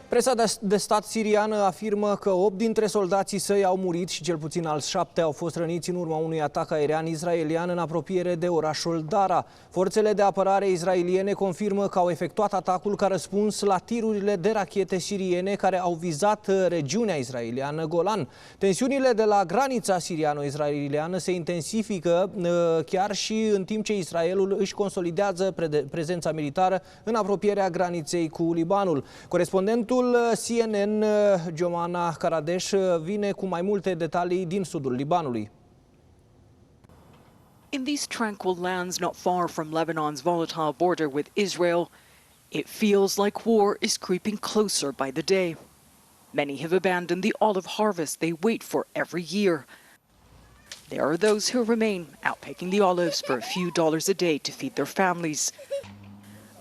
Presa de stat siriană afirmă că 8 dintre soldații săi au murit și cel puțin alți 7 au fost răniți în urma unui atac aerian israelian în apropiere de orașul Dara. Forțele de apărare israeliene confirmă că au efectuat atacul ca răspuns la tirurile de rachete siriene care au vizat regiunea israeliană Golan. Tensiunile de la granița siriano-israeliană se intensifică chiar și în timp ce Israelul își consolidează prezența militară în apropierea graniței cu Libanul. Corespondentul CNN, Jomana Karadesh, vine cu mai multe detalii din sudul Libanului. In these tranquil lands not far from Lebanon's volatile border with Israel, it feels like war is creeping closer by the day. Many have abandoned the olive harvest they wait for every year. There are those who remain out picking the olives for a few dollars a day to feed their families.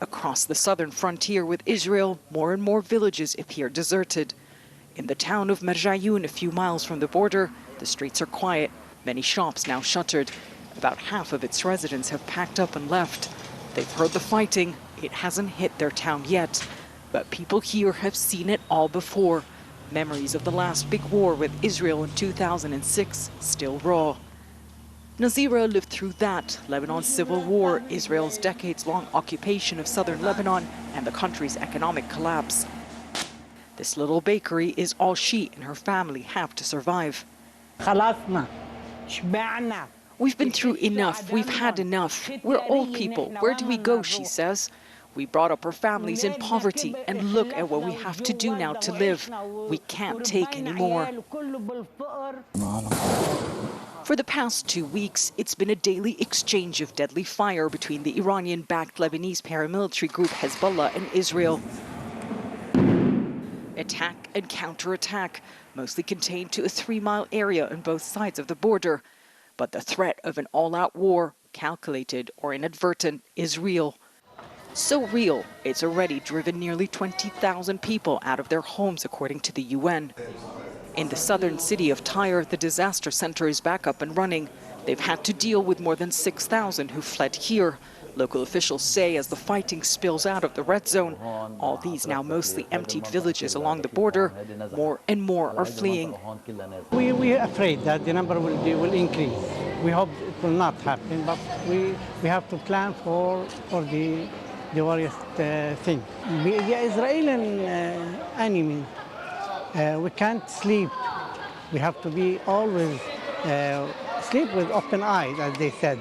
Across the southern frontier with Israel, more and more villages appear deserted. In the town of Merjayun, a few miles from the border, the streets are quiet, many shops now shuttered. About half of its residents have packed up and left. They've heard the fighting. It hasn't hit their town yet. But people here have seen it all before. Memories of the last big war with Israel in 2006 still raw. Nazira lived through that, Lebanon's civil war, Israel's decades-long occupation of southern Lebanon, and the country's economic collapse. This little bakery is all she and her family have to survive. We've been through enough. We've had enough. We're old people. Where do we go, she says. We brought up our families in poverty, and look at what we have to do now to live. We can't take any more. For the past 2 weeks, it's been a daily exchange of deadly fire between the Iranian-backed Lebanese paramilitary group Hezbollah and Israel. Attack and counterattack, mostly contained to a 3-mile area on both sides of the border. But the threat of an all-out war, calculated or inadvertent, is real. So real, it's already driven nearly 20,000 people out of their homes, according to the UN. In the southern city of Tyre, the disaster center is back up and running. They've had to deal with more than 6,000 who fled here. Local officials say as the fighting spills out of the red zone, all these now mostly emptied villages along the border, more and more are fleeing. We are afraid that the number will increase. We hope it will not happen, but we have to plan for the worst thing. The Israeli enemy. We can't sleep. We have to be always sleep with open eyes, as they said.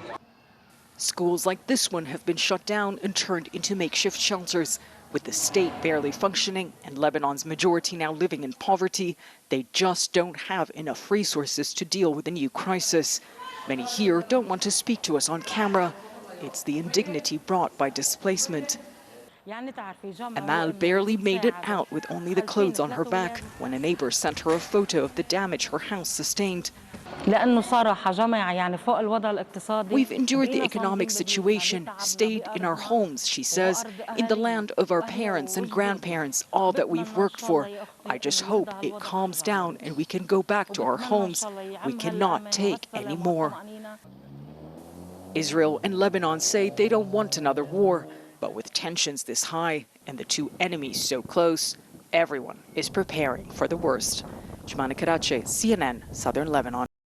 Schools like this one have been shut down and turned into makeshift shelters. With the state barely functioning and Lebanon's majority now living in poverty, they just don't have enough resources to deal with the new crisis. Many here don't want to speak to us on camera. It's the indignity brought by displacement. Amal barely made it out with only the clothes on her back when a neighbor sent her a photo of the damage her house sustained. We've endured the economic situation, stayed in our homes, she says, in the land of our parents and grandparents, all that we've worked for. I just hope it calms down and we can go back to our homes. We cannot take any more. Israel and Lebanon say they don't want another war. But with tensions this high and the two enemies so close, everyone is preparing for the worst. Jomana Karadesh, CNN, Southern Lebanon.